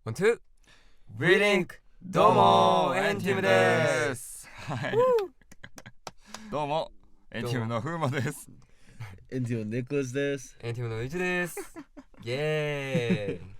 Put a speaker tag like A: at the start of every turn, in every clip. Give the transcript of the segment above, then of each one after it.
A: ワンツーウィリンクどうもエンティムです。
B: はいどうもエンティムの風磨です。
C: エンティムのネクラスです。
A: エンティムのウイチです。イエーイ。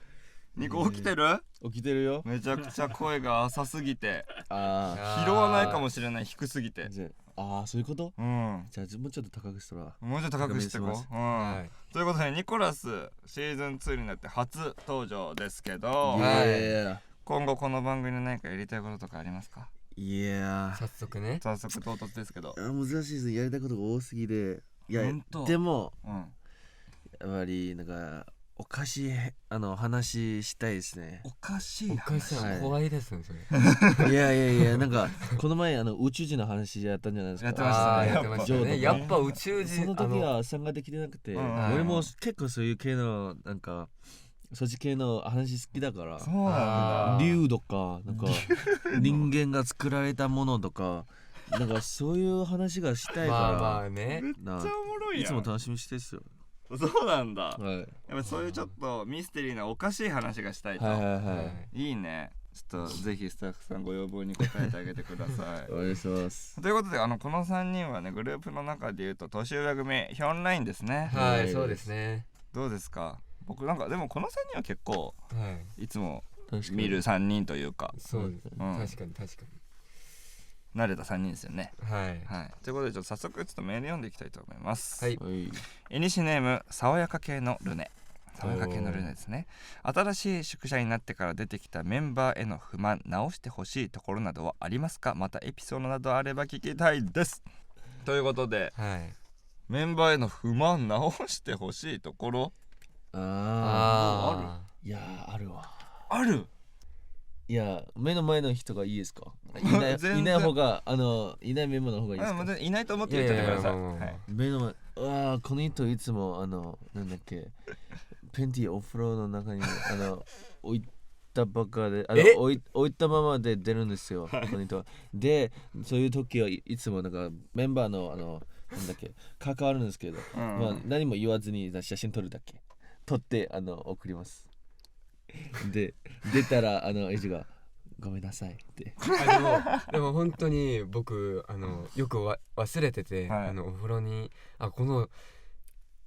B: ニコ起きてる？
C: 起きてるよ。
B: めちゃくちゃ声が浅すぎて
C: あ
B: 拾わないかもしれない。低すぎて。
C: あ、そういうこと？
B: うん。
C: じゃあもうちょっと高くしたら。
B: もうちょっと高くしてこう。
A: はい。
B: ということでニコラスシーズン2になって初登場ですけど、
A: はい。
B: 今後この番組で何かやりたいこととかありますか？
C: いや
A: 早速ね。
B: 早速唐突ですけど。
C: 難しいですね。やりたいことが多すぎで。いやでも、やっぱりなんかおかしい話したいですね。
B: おかしい
A: おかしい、怖いですねそれ。
C: いやなんかこの前宇宙人の話やったんじゃないですか。
B: やってましたね。
A: やってましたね。やっぱ宇宙人
C: その時は参加できてなくて、俺も結構そういう系のなんかそっち系の話好きだから。
B: そうなんだ。
C: 竜とかなんか人間が作られたものとかなんかそういう話がしたいから。
A: まあね。
B: めっちゃおもろいやん。
C: いつも楽しみにしてですよ。
B: そうなんだ。
C: はい。
B: やっぱそういうちょっとミステリーなおかしい話がしたいと。いいね。ちょっとぜひスタッフさんご要望に応えてあげてください。
C: お願いします。
B: ということでこの3人はねグループの中でいうと年上組ヒョンラインですね。
A: はい、そうですね。
B: どうですか？僕なんかでもこの3人は結構いつも見る3人というか。
A: そうです。確かに
B: 慣れた3人ですよね。
A: はい。
B: ということで早速ちょっとメール読んでいきたいと思います。
A: はい。
B: イニシネーム爽やか系のルネ。爽やか系のルネですね。新しい宿舎になってから出てきたメンバーへの不満、直してほしいところなどはありますか？またエピソードなどあれば聞きたいです。ということで、メンバーへの不満、直してほしいところ。
C: ある？いやあるわ。
B: ある？
C: いや目の前の人がいいですか？いない方がいないメンバーの方がいいですか？
B: いないと思って言っちゃってください。
C: 目の前この人いつもなんだっけペンティお風呂の中に置いたばっかで置いたままで出るんですよこの人は。でそういう時はいつもなんかメンバーのなんだっけ関わるんですけど、何も言わずに写真撮るだけ撮って送ります。で出たらエイジがごめんなさいって
A: でも本当に僕よく忘れてて、お風呂にこの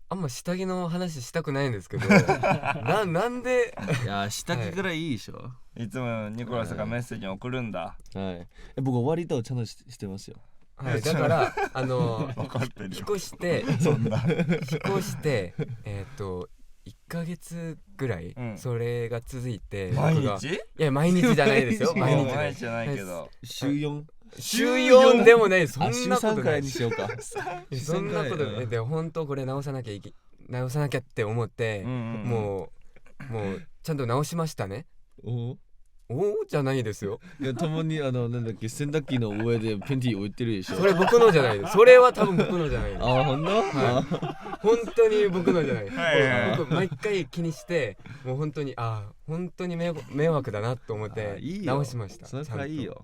A: あんま下着の話したくないんですけどなんで
C: いや下着ぐらいいいでしょ。
B: いつもニコラスがメッセージ送るんだ。
C: 僕割とちゃんとしてますよ。
A: だから引っ越して1ヶ月ぐらいそれが続いて、
B: 毎日？
A: いや毎日じゃないですよ。毎日
B: じゃないけど
C: 週
A: 4でもない。そんなことない。
C: にしようか。
A: そんなことない。で本当これ直さなきゃって思ってもうちゃんと直しましたね。おじゃないですよ。
C: いやたまになんだっけ洗濯機の上でペンティ置いてるでしょ。
A: それ僕のじゃないです。それは多分僕のじゃないです。
C: ほんと？
A: 本当に僕のじゃないです。僕毎回気にしてもう本当に本当に迷惑だなと思って直しました。
C: それからいいよ。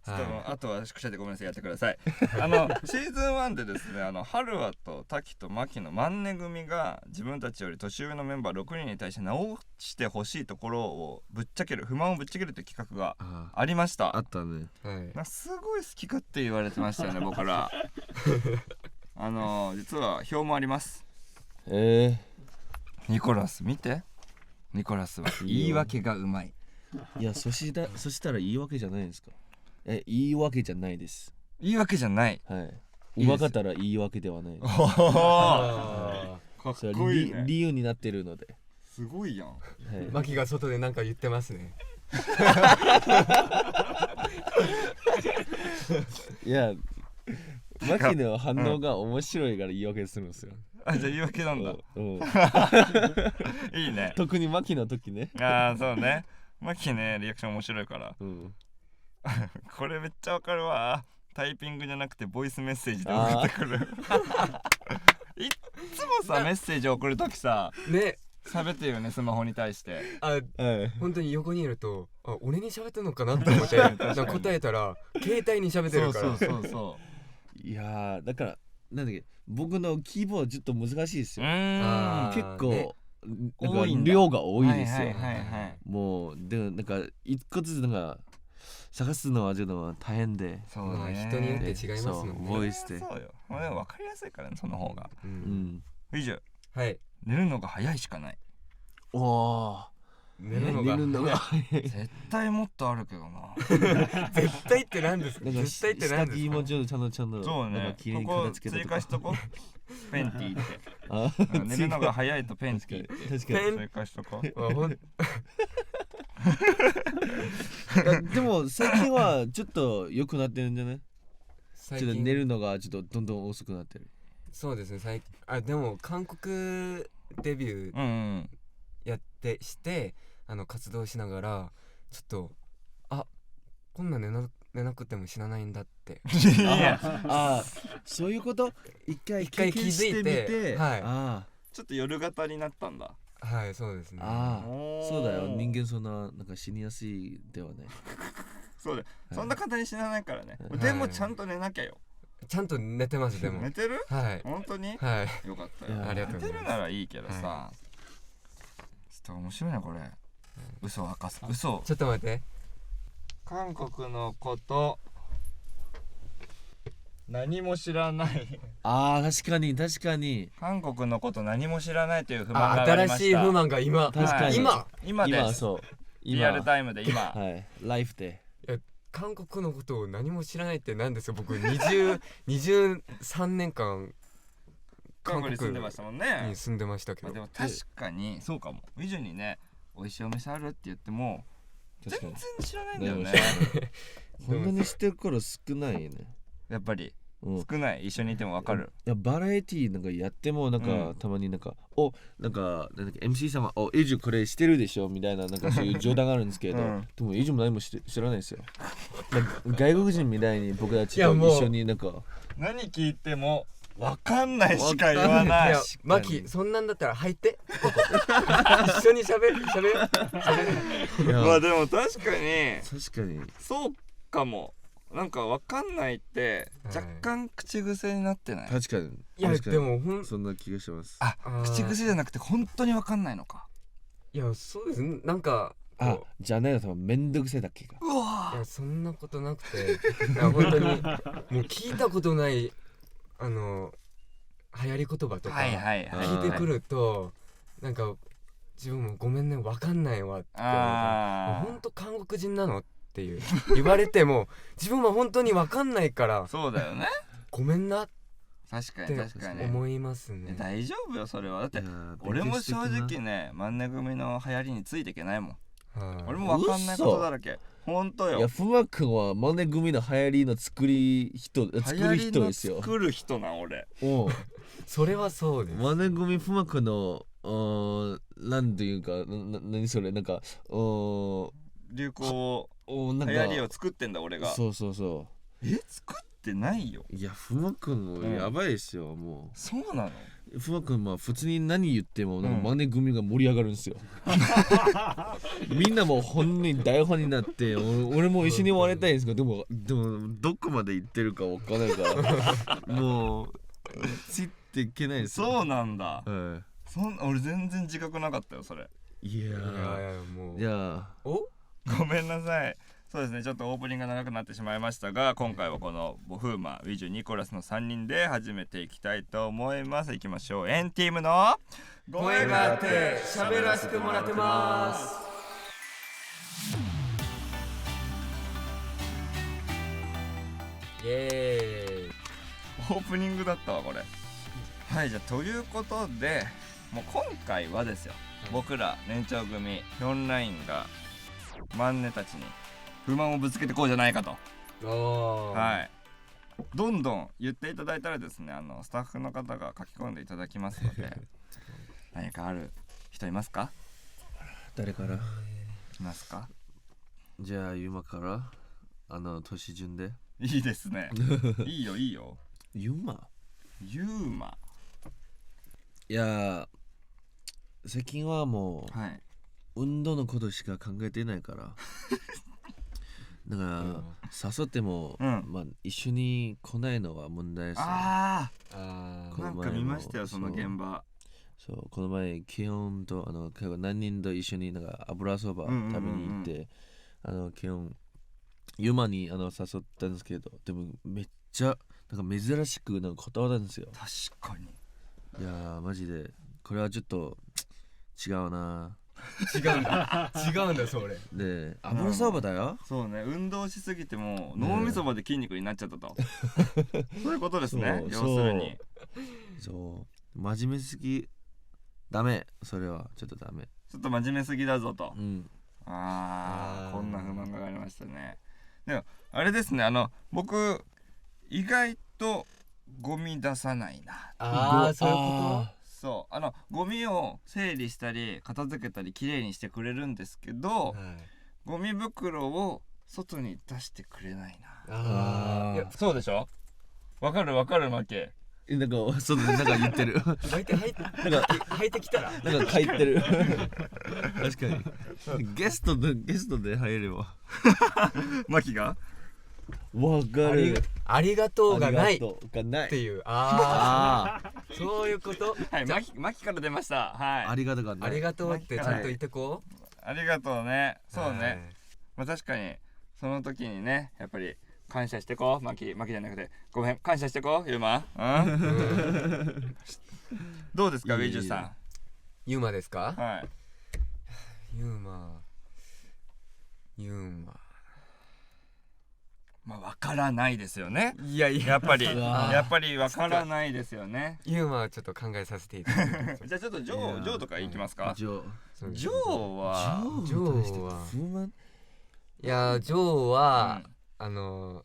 B: あとは宿舎でごめんなさいやってください。シーズン1でですねハルアとタキとマキのマンネ組が自分たちより年上のメンバー6人に対して直してほしいところをぶっちゃける、不満をぶっちゃけるという企画がありました。
C: あったね。
B: すごい好き勝手言われてましたよね僕ら。実は表もあります。ニコラス見て。ニコラスは言い訳がうまい。
C: いやそしたら言い訳じゃないですか？言い訳じゃないです。
B: 言い訳じゃない。
C: うまかったら言い訳ではない。
B: かっこいいね。
C: 理由になってるので。
B: すごいやん。
A: マキが外でなんか言ってますね。い
C: やマキの反応が面白いから言い訳するんですよ。
B: じゃあ言い訳なんだ。いいね。
C: 特にマキの時ね。
B: そうね。マキねリアクション面白いから。これめっちゃわかるわ。タイピングじゃなくてボイスメッセージで送ってくる。いっつもさメッセージ送るときさね喋ってるよねスマホに対して。
A: 本当に横にいると俺に喋ってんのかなって思って答えたら携帯に喋ってるから。
C: いやだからなんだっけ僕のキーボードちょっと難しいですよ。結構なんか
B: 多いんだ
C: 量が多いですよ、
B: はいはいはいはい。
C: もうでなんか一個ずつなんか探すのはちょっと大変で、
B: そうだね。
A: 人によって違いますもんね。
C: そうボイスで、
B: そうよ。まあでも分かりやすいからね、その方が。
A: う。
C: うんん、
B: 以上、
A: はい。
B: 寝るのが早いしかない。
C: おお
A: 寝るのが
C: 寝るのが
B: 絶対もっとあるけどな。
A: 絶対って何ですか？
C: なんか
A: 絶対って何ですか？
C: 下着もちょっとちゃんと
B: そう
C: なん
B: ね
C: か。綺麗に
B: ここ
C: 片付けた
B: 追加しとこ。ペンティーって。
C: あ
B: うん寝るのが早いとペンティー。
C: 確かに
B: 追加しとこ。
C: いやでも最近はちょっと良くなってるんじゃない？
A: 最
C: ちょっと寝
A: 近
C: るのがちょっとどんどん遅くなってる。
A: そうですね。でも韓国デビュー
B: うんうん。
A: やってして活動しながらちょっとこんな寝なくても死なないんだって
B: いや、
C: そういうこと一回
A: 気づいて
C: 経験してみて、
A: はい
B: ちょっと夜型になったんだ。
A: はいそうですね。
C: そうだよ、人間そんななんか死にやすいではない。
B: そうだよ。そんな簡単に死なないからね。
C: はい
B: でもちゃんと寝なきゃよ。
A: ちゃんと寝てますでも
B: 寝てる？
A: はい
B: 本当に？
A: はい
B: よかったよ。
C: いや
A: ありがとうございます
B: 寝てるならいいけどさ。
A: は
B: ちょっと面白いなこれ。嘘を明かす。嘘。
A: ちょっと待って
B: 韓国のこと何も知らない。
C: 確かに
B: 韓国のこと何も知らないという不満が上がりました。
A: 新しい不満が今
C: 確かに
B: 今です。
C: そう
B: リアルタイムで今。
C: はいライフで
A: 韓国のことを何も知らないって何ですよ。僕23年間
B: 韓国に住んでましたもんね。
A: に住んでましたけど
B: まあでも確かにそうかも。ウィジュにね、美味しいお店あるって言っても全然知らないんだよね。
C: こんなにしてる頃少ないよね。
B: やっぱり
C: うん
B: 少ない。一緒にいてもわかる。
C: いやバラエティーなんかやってもなんか、
B: うん
C: たまになんかなんだっけ MC さんはエイジュこれしてるでしょみたいななんかそういう冗談があるんですけど、
B: うん
C: でもエイジュも何も知らないですよ。なんか外国人みたいに僕たちと
A: いやもう
C: 一緒になんか
B: 何聞いてもわかんないしか言わないい。
A: やマキそんなんだったら入ってここ一緒に喋る
C: いや
B: まあでも確かに
C: 確かに
B: そうかも。なんかわかんないって
A: はい
B: 若干口癖になってない？
C: 確かに
A: いや
C: 確かに
A: でも
C: そんな気がします。
B: 口癖じゃなくて本当にわかんないのか。
A: いやそうですなんかこ
C: じゃあね多分めんどくせえだっけか。
B: うわ
A: いやそんなことなくていや本当にもう聞いたことない流行り言葉とか
B: はいはいはい。
A: 聞いてくるとなんか自分もごめんねわかんないわって
B: あ
A: 本当韓国人なのっていう言われても自分は本当にわかんないから
B: そうだよね。
A: ごめんなっ
B: 確か
A: て
B: に確かに。
A: 思いますね。
B: 大丈夫よそれは。だって
C: いや
B: 俺も正
C: 勉強して
B: 直ねマンネ組の流行りについていけないもん。
A: はい
B: 俺もわかんないことだらけ。ほんと
C: いや
B: よ。
C: ふまくんはマネ組の流行りの作る人
B: 流行りの
C: ですよ。
B: 作る人な俺。
C: おう
A: それはそうです。
C: マネ組ふまくんのなんていうか何それなんか
B: 流行を
C: なんか
B: 流行りを作ってんだ俺が。
C: そうそうそ
B: 作ってないよ。
C: ういやふまくんもやばいですよ、も
B: そうなの？
C: うふまくん普通に何言ってもなんか
B: うん
C: マネ組が盛り上がるんですよ、みんなもう本に大ファンになって俺も一緒に終わりたいんですけどでもどこまで行ってるかわからないからもうついていけないですよ。
B: そうなんだ。
C: は
B: 俺全然自覚なかったよそれ。
C: いや
A: いやいやもう
C: じゃあ
A: お
B: ごめんなさい。そうですね、ちょっとオープニングが長くなってしまいましたが、今回はこのボフーマ、ウィジュ、ニコラスの3人で始めていきたいと思います。いきましょう。エンティームの
A: 声があって喋らせてもらってます。イエーイ。
B: オープニングだったわこれ。はい、じゃあということでもう今回はですよ、僕ら年長組ヒョンラインがマンネたちに不満をぶつけてこうじゃないかと。はいい、どんどん言っていただいたらですね、スタッフの方が書き込んでいただきますので何かある人いますか？
C: 誰から
B: いますか？
C: じゃあユマから年順で
B: いいですねいいよいいよ。
C: ユマ
B: ユーマ。
C: いや最近はもう
B: はい
C: 運動のことしか考えてないからだから誘っても、一緒に来ないのは問題ですよ。
B: あ
A: あ
B: なんか見ましたよその現場。
C: そうこの前ケヨンと結構何人と一緒になんか油そば食べに行って、ケヨンユマに誘ったんですけど、でもめっちゃなんか珍しくなんか断ったんですよ。
B: 確かに。
C: いやーマジでこれはちょっと違うな。
A: 違うんだそれ。
C: で油そばだよ。
B: そうね、運動しすぎても脳みそまで筋肉になっちゃったとそういうことですね。要するに
C: そう真面目すぎダメ、それはちょっとダメ。
B: ちょっと真面目すぎだぞと、
A: あー
B: こんな不満がありましたね。でもあれですね、僕意外とゴミ出さないな。
A: そういうこ
B: そうゴミを整理したり片付けたりきれいにしてくれるんですけど、
A: と。はい。
B: ゴミ袋を外に出してくれないな。
C: あ
B: いやそうでしょ。わかるマケ。
C: なんかそうなんか言ってる
A: 履いてきたら
C: なんか書いてる確かにゲストで入れば
B: マキが
C: わかる。
A: ありがとうがないっ
C: ありがとうがない
A: ていう。そういうこと。
B: はい、マキから出ました。はい、
C: ありがとうがない。
A: ありがとうってちゃんと言ってこう。
B: ありがとうね。そうね、
A: はい。
B: まあ確かにその時にね、やっぱり感謝してこう。マキじゃなくてごめん、感謝してこうユーマ。どうですかウィジュさ
A: ユーマですか？
B: ん。はい。
A: ユーマ。
B: まあわからないですよね。
A: いや
B: やっぱり
C: わ
B: やっぱりわからないですよね。
A: ユーマはちょっと考えさせていただきます。
B: じゃあちょっとジョーとかいきますか。
C: ジョ
A: そう
B: ジョーは
A: ジョーは
C: 不満。
A: いやジョーは、も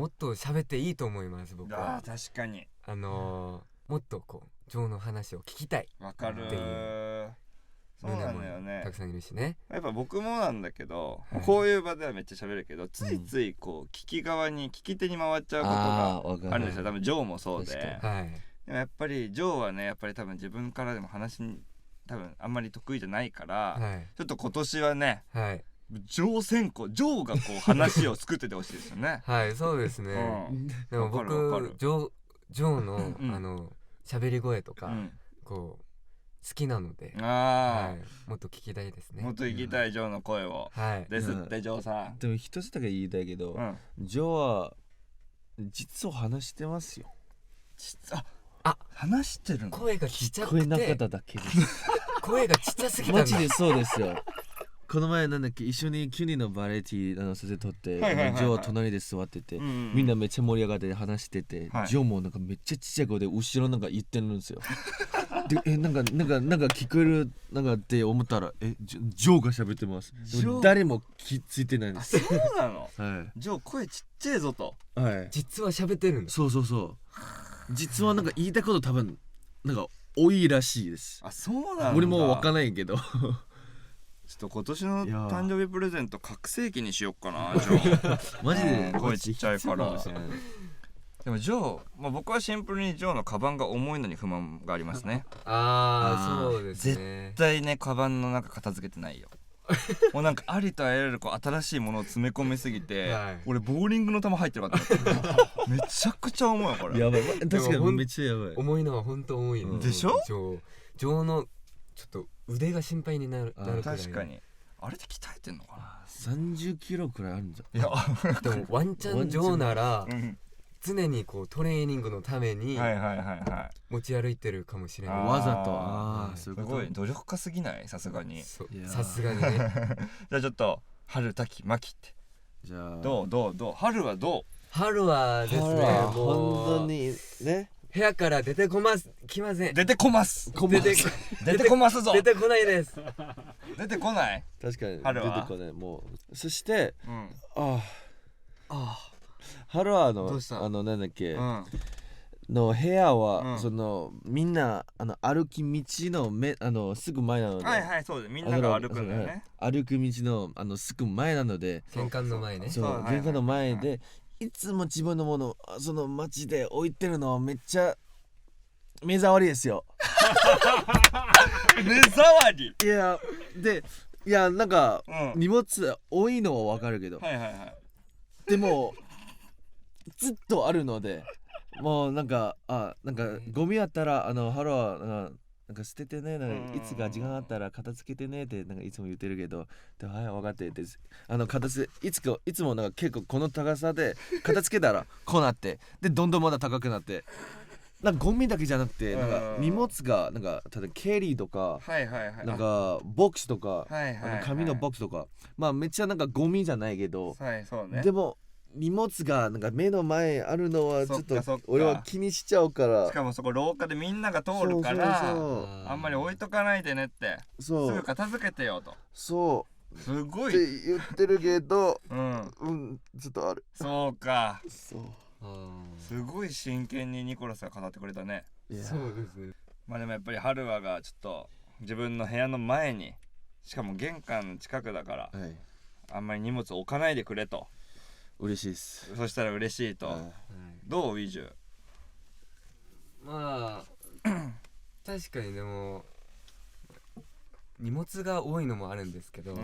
A: っと喋っていいと思います僕は。
B: 確かに
A: もっとこうジョーの話を聞きたい。
B: わかる。
A: っていう
B: そうなんだよね
A: たくさんいるしね。
B: やっぱ僕もなんだけど、
A: はい
B: こういう場ではめっちゃ喋るけど、ついついこう聞き手に回っちゃうことがあるんですよ。多分ジョーもそうで。
C: 確か
A: はい。
B: でもやっぱりジョーはね、やっぱり多分自分からでも話に多分あんまり得意じゃないから、
A: はい
B: ちょっと今年はね、
A: はい
B: ジョーがこう話を作っててほしいですよね。
A: はいそうですね。でも僕
B: わかる
A: ジョーの
B: ん
A: 喋り声とか
B: うん
A: こう好きなので、
B: あ
A: はいもっと聞きたいですね。
B: もっと行きたいジョーの声を
A: はい
B: ですってジョーさん。
C: でも一つだけ言いたいけど、ジョは実は話してますよ。
B: 話してるの。
A: 声がちっちゃ
C: 聞こえなかっ
A: くて
C: ただけです
A: 声がちっちゃすぎたんだ。
C: マジでそうですよ。この前なんだっけ、一緒にキュニのバラエティーさせとって、ジ
B: はいはいはいはい
C: ョーは隣で座ってて、
B: うん
C: みんなめっちゃ盛り上がって話してて、
B: はい
C: ジョーもなんかめっちゃちっちゃい声で後ろなんか言ってるんですよ。でなんか聞こえるなんかって思ったらジョーが喋ってます。でも誰も気ついてないんです。
B: そうなの。
C: は
B: ジョー声ちっちゃいぞと。
C: いはい。
A: 実は喋ってるんだ。
C: そう実はなんか言いたいこと多分なんか多いらしいです。
B: そうなんだ。
C: 俺もわかんないけど
B: ちょっと今年の
C: いやー
B: 誕生日プレゼント覚醒器にしよっかなジョー。
C: マジで
B: 声ちっちゃいから
C: マジで
B: でもジョー、僕はシンプルにジョーのカバンが重いのに不満がありますね。
A: そうですね。
B: 絶対ねカバンの中片付けてないよ。もうなんかありとあらゆるこう新しいものを詰め込みすぎて、
A: はい
B: 俺ボーリングの球入ってるかと思っためちゃくちゃ重いこれ。
C: やばい。確かにめっちゃやばい。
A: 重いのは本当重いの。
B: でしょ
A: ジョーのちょっと腕が心配になるくらい。
B: 確かにあれで鍛えてんのかな。
C: 30キロくらいあるんじゃん。
B: いや
A: でもワンチャンジョーなら
B: うん
A: 常にこうトレーニングのために
B: はいはいはいはい
A: 持ち歩いてるかもしれない。
C: わざと
A: はい
C: そういうこと。
B: すごい努力家すぎないさすがに。
A: そう
C: いやー
A: さすがにね。
B: じゃあちょっと春滝真希って
C: じゃあ
B: どう春はど
A: 春はですねもう
C: 本当にね。
A: 部屋から出てきません。
B: う出てこます
A: 出て
B: 出てこますぞ
A: 出てこないです。
B: 出てこない。
C: 確かに
B: 春は
C: 出てこない。もうそして
B: うん
C: 春は
B: どうした
C: なんだっけ
B: うん
C: の部屋は、
B: うん
C: そのみんな歩き道のすぐ前なので、
B: はいはいそうですみんなが歩くんだよね。
C: 歩く道のすぐ前なので、
A: 玄関の前ね。
C: そう
B: はいはい
C: 玄関の前でいつも自分のものその街で置いてるのめっちゃ目障りですよ。
B: 目障り。
C: いやなんか、
B: うん
C: 荷物多いのはわかるけど、
B: はいはいはい
C: でもずっとあるのでもうなんかゴミあったら春はなんか捨ててね、なんかいつか時間あったら片付けてねってなんかいつも言ってるけど、ではい分かってって、片付けいつもなんか結構この高さで片付けたらこうなって、でどんどんまだ高くなって、なんかゴミだけじゃなくてなんか荷物がなんか例えばケリーとか、
B: はいはいはい。
C: なんかボックスとか、
B: はいはいはい。
C: 紙のボックスとか、まあめっちゃなんかゴミじゃないけど、
B: はい、そうね。
C: でも荷物がなんか目の前あるのはちょっと
B: そっか
C: 俺は気にしちゃうから。
B: しかもそこ廊下でみんなが通るから
C: そう
B: あんまり置いとかないでねって、
C: そう
B: すぐ片付けてよと。
C: そう
B: すごい。
C: って言ってるけど、
B: うん
C: ちょっとある。
B: そうか。
C: そう
B: すごい真剣にニコラスが語ってくれたね。
C: いや
A: そうですね。
B: まあでもやっぱりハルワがちょっと自分の部屋の前に、しかも玄関の近くだから
C: はい、
B: あんまり荷物置かないでくれと。
C: 嬉しいっす。
B: そしたら嬉しいと。
C: はい
B: どうウィジュ？
A: まあ確かにでも荷物が多いのもあるんですけど、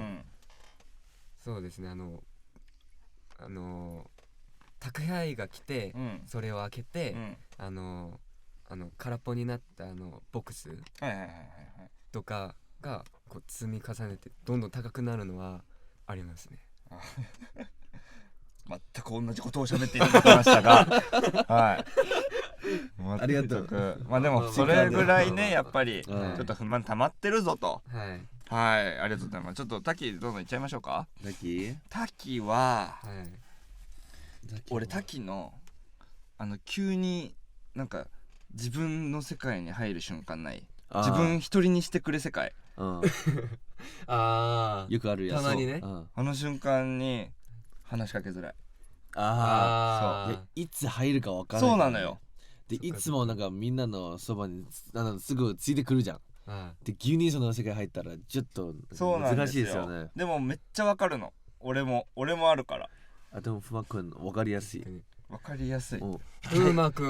A: そうですね、宅配が来て、それを開けて、空っぽになったボックス
B: はいはいはいはい。
A: とかがこう積み重ねてどんどん高くなるのはありますね。
B: 全く同じことを喋っていただきましたがはい
C: ありがと
B: う。まあでもそれぐらいねやっぱりち
C: はい
B: ょっと不満溜まってるぞと。
A: はい
B: はい、ありがとうございます。ちょっとタキどんどんいっちゃいましょうか。タキは俺タキの急になんか自分の世界に入る瞬間ない？自分一人にしてくれ世界。
A: あ
C: よくあるやつ。
A: たまにね。
B: あの瞬間に話しかけづらい。
C: いつ入るか分からない。
B: そうなのよ。
C: でいつもなんかみんなのそばにすぐついてくるじゃん。で急にその世界入ったらちょっと難しいですよね。
B: でもめっちゃわかるの。俺もあるから。
C: でもふまくん分かりやすい。
B: わかりやすい。
A: ふまく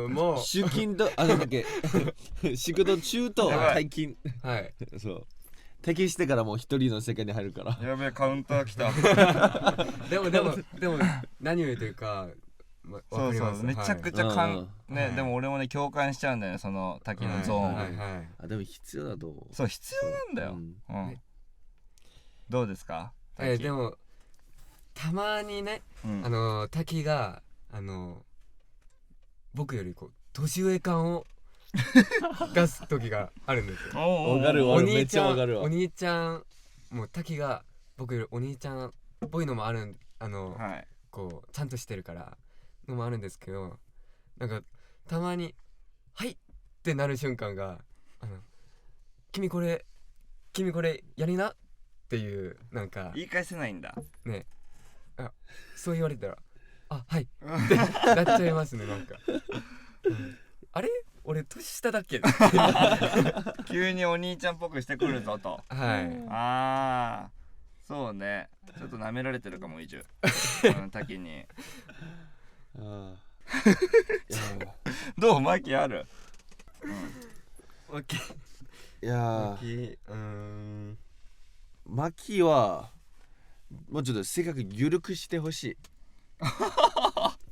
A: んも
C: 出勤となんだっけ仕事中と退勤。
A: はい
C: そう退勤してからもう一人の世界に入るから。
B: やべえカウンター来た。
A: でも何を言ってるか
B: そうそうめちゃくちゃね、でも俺もね共感しちゃうんだよね、その滝のゾーン。
C: でも必要だと思う。
B: そう必要なんだよ。どうですか？
A: でもたまにね滝が僕よりこう年上感を出す時があるんですよ。
C: わかるわ、めっちゃわかるわ。
A: お兄ちゃんもう滝が僕よりお兄ちゃんっぽいのもあるこうちゃんとしてるからのもあるんですけど、なんかたまにはいってなる瞬間が君これやりなっていうなんか
B: 言い返せないんだ
A: ね。そう言われたらはいってなっちゃいますね。なんか、あれ俺年下だっけ
B: 急にお兄ちゃんっぽくしてくるぞと。
A: はい
B: そうね、ちょっと舐められてるかもイジュ滝に。どうマキある？
C: いやマキはもうちょっと性格緩くしてほしい。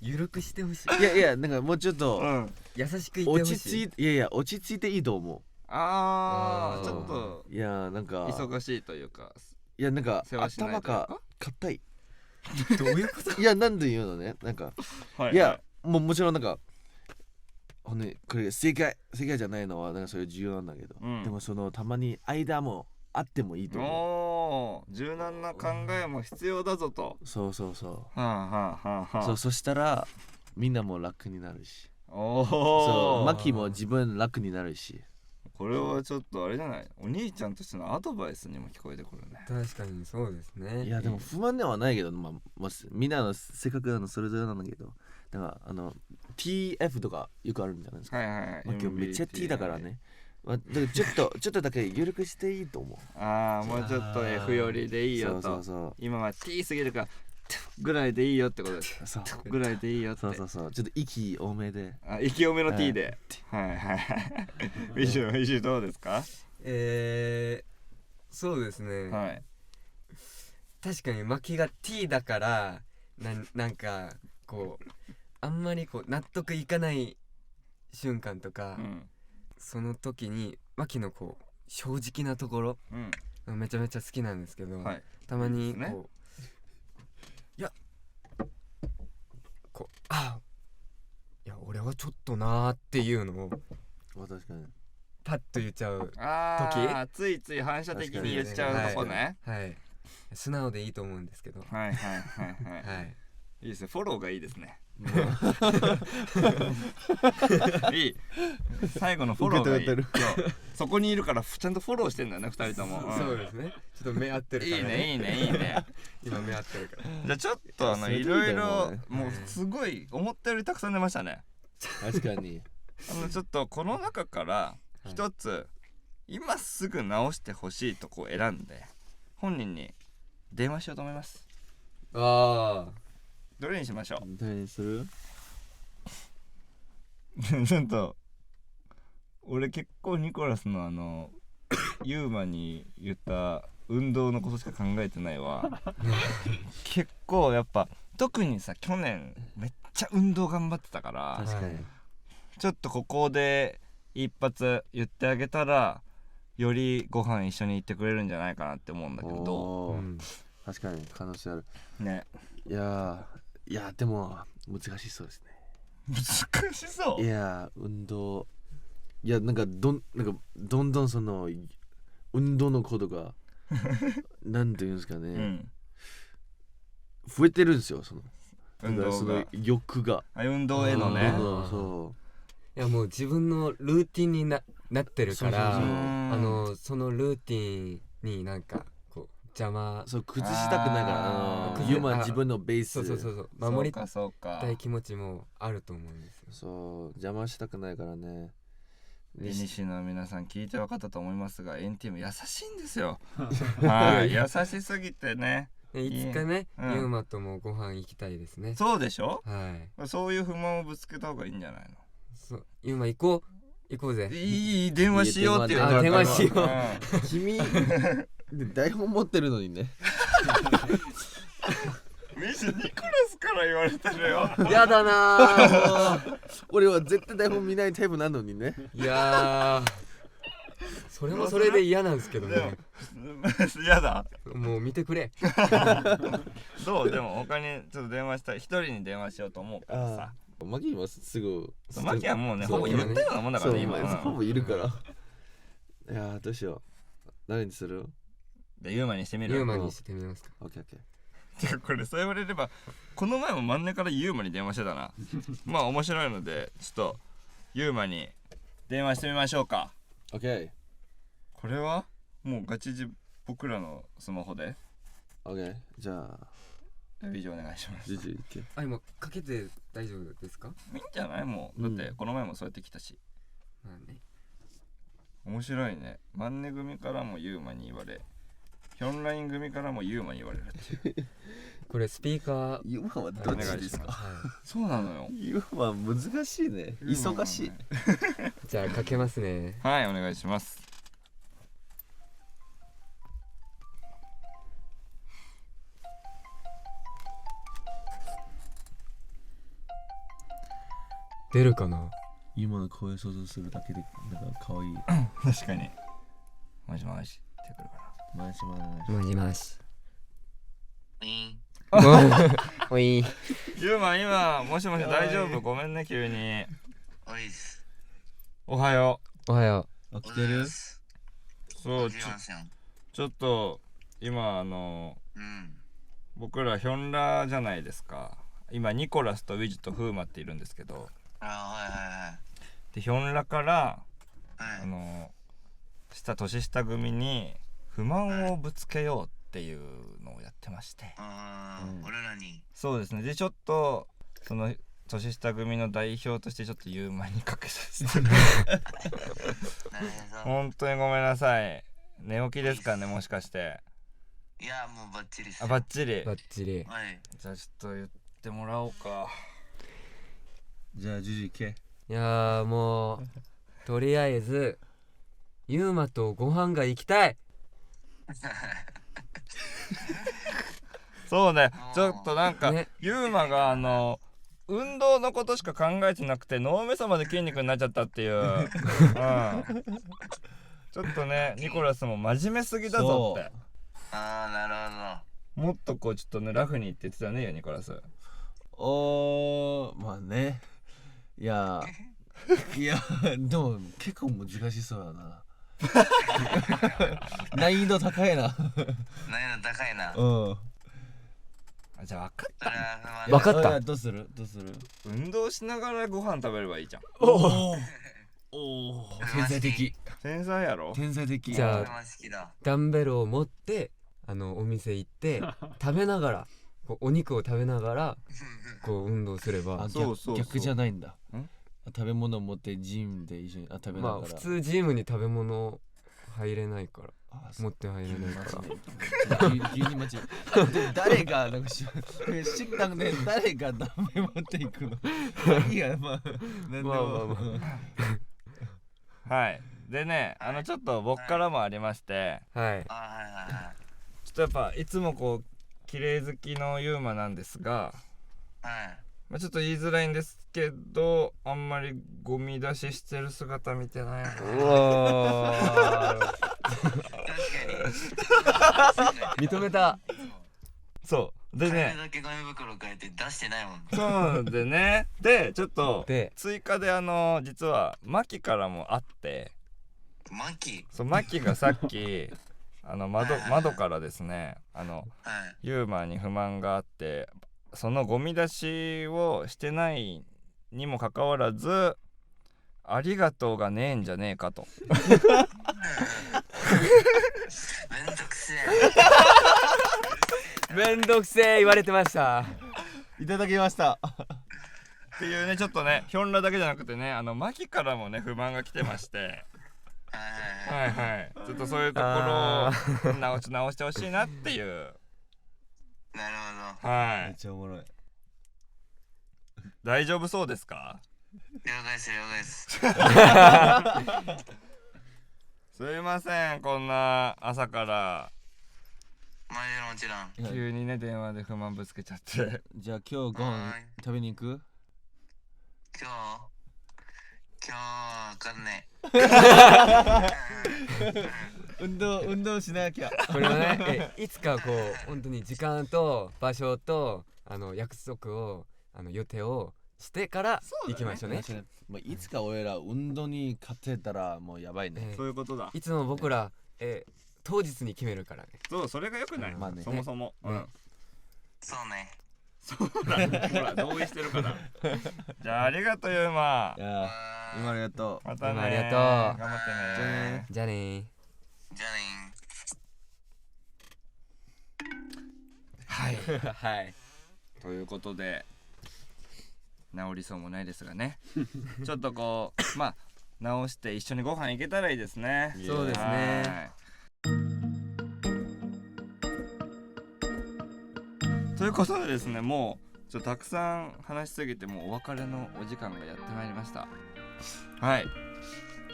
A: 緩くしてほし
C: い。いやなんかもうちょっと
A: 優しく言ってほしい。
C: 落ち着いていいと思う。
B: ちょっと
C: いやなんか
B: 忙しいというか、
C: いやなんか頭が硬い。
A: どういうこと？
C: いやなんで言うのね、なんかいやもちろんなんかこれ正解じゃないのはなんかそれ重要なんだけど、でもそのたまに間もあってもいいと思
B: う。柔軟な考えも必要だぞと。
C: そうそしたらみんなも楽になるし、マキも自分楽になるし。
B: これはちょっとあれじゃない、お兄ちゃんとしてのアドバイスにも聞こえてくるね。
A: 確かにそうですね。
C: いやでも不満ではないけど、みんなの性格それぞれなんだけど、だからTF とかよくあるんじゃないですか。今日めっちゃ T だからね。ちょっとだけ緩くしていいと思う。
B: もうちょっと F 寄りでいいよと。今は T すぎるからぐらいでいいよってことです。ぐらいでいいよって。
C: ちょっと息多めで。
B: 息多めの T で。ウィジュどうですか？
A: そうですね。確かにマキが T だからなんかこうあんまりこう納得いかない瞬間とか、その時にマキのこう正直なところめちゃめちゃ好きなんですけど、
B: はい、
A: たまに
B: いいですね
A: こういやこういや俺はちょっとなーっていうのを
C: 確かに
A: パッと言っちゃう
B: ついつい反射的に言っちゃうとこね。
A: はい素直でいいと思うんですけど、
B: はいはいはいはい、
A: はい
B: いいですね、フォローがいいですね。いい、最後のフォローがいい。そこにいるからちゃんとフォローしてんだよね、2人とも。
A: そうですね、ちょっと目合ってるから
B: いいねいいねいいね。
A: 今目合ってるから。
B: じゃあちょっといろいろもうすごい思ったよりたくさん出ましたね。
C: 確かに
B: ちょっとこの中から一つ今すぐ直してほしいとこを選んで本人に電話しようと思います。
A: あ
B: どれにしましょう。
C: 誰にする？
B: ちょっと俺結構ニコラスのユーマに言った運動のことしか考えてないわ。結構やっぱ特にさ去年めっちゃ運動頑張ってたから
C: 確かに
B: ちょっとここで一発言ってあげたらよりご飯一緒に行ってくれるんじゃないかなって思うんだけどど
C: 確かに可能性ある
B: ね。
C: いやでも難しそうですね。
B: 難しそう。
C: いや運動いやなんかどんどんその運動のことがなんていうんですかね、増えてるんですよその
B: 運動が
C: その欲が
B: 運動へのね。
C: そう
A: いやもう自分のルーティンになってるからそのルーティンになんかこう邪魔
C: そう崩したくないから自分のベース
A: そう守り
B: そうか
A: たい気持ちもあると思うんですよ。
C: そう邪魔したくないからね。
B: 西の皆さん聞いて分かったと思いますが&TEAM優しいんですよ。はい優しすぎてね
A: いつかねユーマともご飯行きたいですね。
B: そうでしょ。
A: はい
B: そういう不満をぶつけた方がいいんじゃないの。
A: そうユーマ行こうぜ。
B: いい電話しようって言うから
A: 電話しよう
C: 君台本持ってるのにね
B: 西ニコラスから言われてるよ。
A: やだな
C: 俺は絶対台本見ないタイプなのにね。
A: いやそれもそれで嫌なんですけどね。
B: 嫌だ
A: もう見てくれ。
B: どうでも他にちょっと電話したい一人に電話しようと思うからさ。
C: マキ今すぐ
B: マキはもうねほぼ言ったようなもんだからね今
C: ほぼいるからいやどうしよう誰にする？
B: でユーマにしてみる。
A: ユーマにしてみますか。
C: オッケーオッケー。
B: てかこれそう言われればこの前も真ん中からユーマに電話してたな。まあ面白いのでちょっとユーマに電話してみましょうか。
C: オッケー。
B: これはもうガチ僕らのスマホで。
C: オッケー。じゃあ
B: 以上お願いします。
A: 今かけて大丈夫ですか？
B: いいんじゃないもうだってこの前もそうやって来たし。面白いね。マンネ組からもユーマに言われヒョンライン組からもユーマに言われるっていう
A: これスピーカー
C: ユーマはどっちですか？
B: そうなのよ。
C: ユーマ難しいね。忙しい。
A: じゃあかけますね。
B: はいお願いします。
A: 出るかな。
C: 今の声想像するだけでなんか可愛い。
B: 確かに。もしもしってくるか
C: な。もしもし。
A: もしもし。
B: おい。ユーマ今もしもし大丈夫？ごめんね急に。おはよ
A: う。おはよ
C: う。起きてる？
B: そうちょっと今僕らヒョンラじゃないですか。今ニコラスとウィジとフーマっているんですけど。でヒョンラから年下組に不満をぶつけようっていうのをやってまして。
D: 俺らに。
B: そうですね。でちょっとその年下組の代表としてちょっとユーマにかけさせて本当にごめんなさい。寝起きですかねもしかして。
D: いやもうバッチリです。
B: バッチリ。
A: バッチリ。
B: じゃあちょっと言ってもらおうか。
C: じゃあジュジけ。
A: いやもうとりあえずユーマとご飯が行きたい。
B: そうねちょっとなんか、ユーマが運動のことしか考えてなくて脳みそまで筋肉になっちゃったっていう、ちょっとねニコラスも真面目すぎだぞって
D: ああ、なるほど。
B: もっとこうちょっとねラフにって言ってたねニコラス。
C: まあね。いやでも結構難しそうやな。難易度高いな。
D: 難易度高いな。
B: じゃあ分かっ
D: それは不満だ。
A: わかった。
C: どうする
B: 運動しながらご飯食べればいいじゃん。
C: お
D: 天才的。
B: 天才やろ。
C: 天才的。
A: じゃあ
D: 不満好きだ。
A: ダンベルを持ってお店行って食べながらこうお肉を食べながらこう運動すれば
B: そう
C: 逆じゃないんだ。
B: ん
C: 食べ物を持ってジムで一緒に食べながら。
A: まあ普通ジムに食べ物入れないから
C: あ
A: 持って入れないから
C: 急に待ち。誰がなんか食堂で誰がダメ持っていくの。いいやまあなんでも
A: まあ
B: はいでねちょっと僕からもありまして
A: はい
D: あ、はいはいはい。
B: ちょっとやっぱいつもこう綺麗好きのユーマなんですが、
D: はい。
B: まあ、ちょっと言いづらいんですけどあんまりゴミ出ししてる姿見てないな。
A: うわ
D: 確かに。
A: 認めた。
B: そうで
D: それ
B: ね
D: だけゴミ袋変えて出してないもんね。
B: そうでねでちょっと
A: で
B: 追加で実はマキからもあって
D: マキ。
B: そうマキがさっき窓からですね
D: はい。
B: ユーマに不満があってそのゴミ出しをしてないにもかかわらずありがとうがねえんじゃねえかと
D: めんどくせえ。
A: めんどくせえ言われてました。
C: いただきました。
B: っていうねちょっとねヒョンラだけじゃなくてねマキからもね不満が来てまして
D: はいはいはい。
B: はいちょっとそういうところを直してほしいなっていう
D: なるほ
B: はい
C: めっちゃおもろい。
B: 大丈夫そうですか？
D: ど。了解です了解です。
B: すいませんこんな朝から
D: もちろん。
B: 急にね電話で不満ぶつけちゃって
C: じゃあ今日ご飯
D: はい
C: 食べに行く？
D: 今日わかんね
C: 運動しなきゃ。
A: これはねいつかこう本当に時間と場所と約束を予定をしてから行きましょうね。
C: まあいつか俺ら運動に勝てたらもうやばいね。
B: そういうことだ
A: いつも僕ら当日に決めるからね。
B: そうそれがよくない
C: まあね
B: そもそも
D: そうね。
B: そうだねほら同意してるからじゃあありがとうユーマ
C: いや今ありがとう。
B: またね
A: ありがとう
B: 頑張ってね
A: じゃあね
D: じゃあね
B: はい
A: はい
B: ということで治りそうもないですがねちょっとこうまあ直して一緒にご飯行けたらいいですね。
A: そうですね
B: ということでですねもうちょっとたくさん話しすぎてもうお別れのお時間がやってまいりました。はい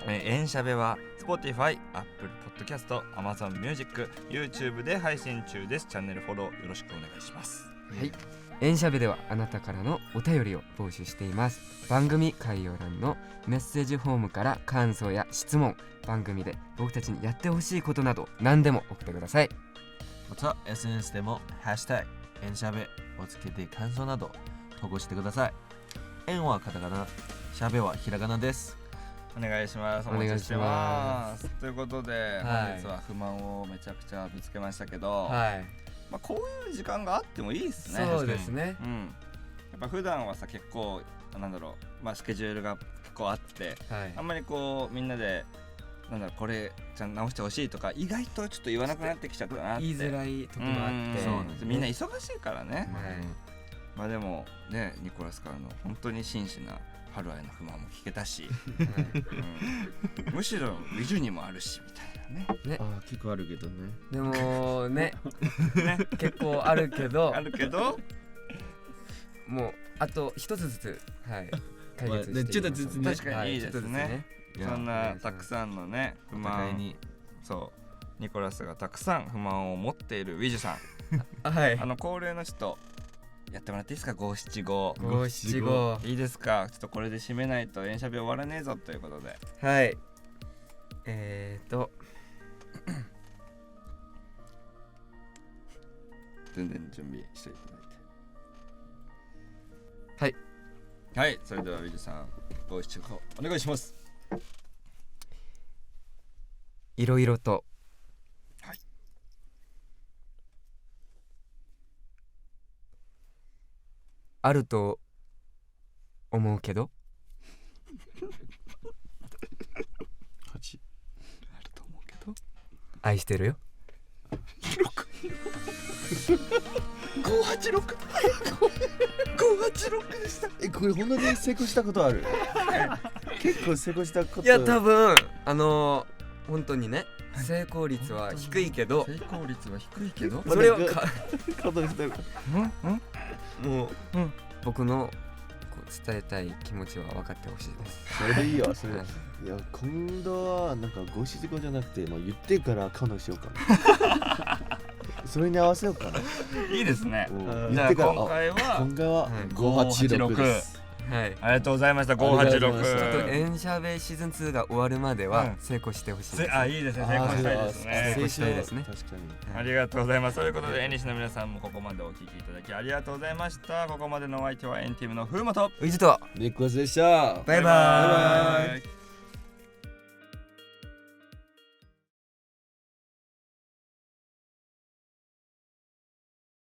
B: エンシャベは Spotify、Apple Podcast、Amazon Music、YouTube で配信中です。チャンネルフォローよろしくお願いします。
A: はいエンシャベではあなたからのお便りを募集しています。番組概要欄のメッセージフォームから感想や質問、番組で僕たちにやってほしいことなど何でも送ってください。
C: また SNS でもハッシュタグエンシャベをつけて感想など投稿してください。エンはカタカナ、シャベはひらがなです。
B: お願いします。お
A: お願いします
B: 待ちしてますということで、
A: はい
B: 本日は不満をめちゃくちゃぶつけましたけど、
A: はい
B: まあ、こういう時間があってもいいですね。
A: そうですね。
B: うん、やっぱ普段はさ結構なんだろう、まあ、スケジュールが結構あって
A: はい
B: あんまりこうみんなでなんだろうこれちゃんと直してほしいとか意外とちょっと言わなくなってきちゃったなって
A: 言いづらい時もあって
B: そうなんですみんな忙しいからね、
A: はい
B: まあでもねニコラスからの本当に真摯な春愛の不満も聞けたし、うん、むしろ美女にもあるしみたいなね
C: あ結構あるけどね。
A: でもね結構あるけど
B: あるけど
A: もうあと一つずつはい解決していきましょう。
C: まあちょっとずつね
B: 確かにいいですね、
C: いや
B: そんなたくさんのね不
C: お互い
B: 満
C: に
B: そうニコラスがたくさん不満を持っているウィジュさん
A: はい
B: 恒例のちょっとやってもらっていいですか五七五
A: 五七五
B: いいですかちょっとこれで締めないと演者日終わらねえぞということで
A: はい
B: 全然準備していただいて。
A: はい
B: はい、それではウィルさんご一緒お願いします。
A: いろいろと、
B: はい、
A: あると思うけど
B: あると思うけど
A: 愛してるよ。
C: 586 586でした。これ本当に成功したことある？結構成功したこと。
A: いや多分本当にね、成功率は低いけど、
B: 成功率は低いけど
A: それは
C: ことにしてる。
A: もう、僕のこう伝えたい気持ちは分かってほしいです。
C: それでいいよ。それ。
A: はい
C: いや今度はなんか五七五じゃなくて、もう言ってからカウントしようかな。それに合わせようかな。
B: いいですね。
C: うん
B: じゃあ今回は
C: 586です。
A: はい。
B: ありがとうございました。
C: ありがとうございました
A: ちょっと
B: 586。
A: エンシャーベイシーズン2が終わるまでは成功してほしいです。
B: あ、いいですね。成功したいです
A: 成
B: ね。
A: 功したいですね。
C: 確かに。
B: ありがとうございます。ということで、エニシの皆さんもここまでお聞きいただきありがとうございました。ここまでのお相手はエンティムの風磨と
A: ウィズと
C: ネックワスでした。
A: バイバイ。
B: バイバイ。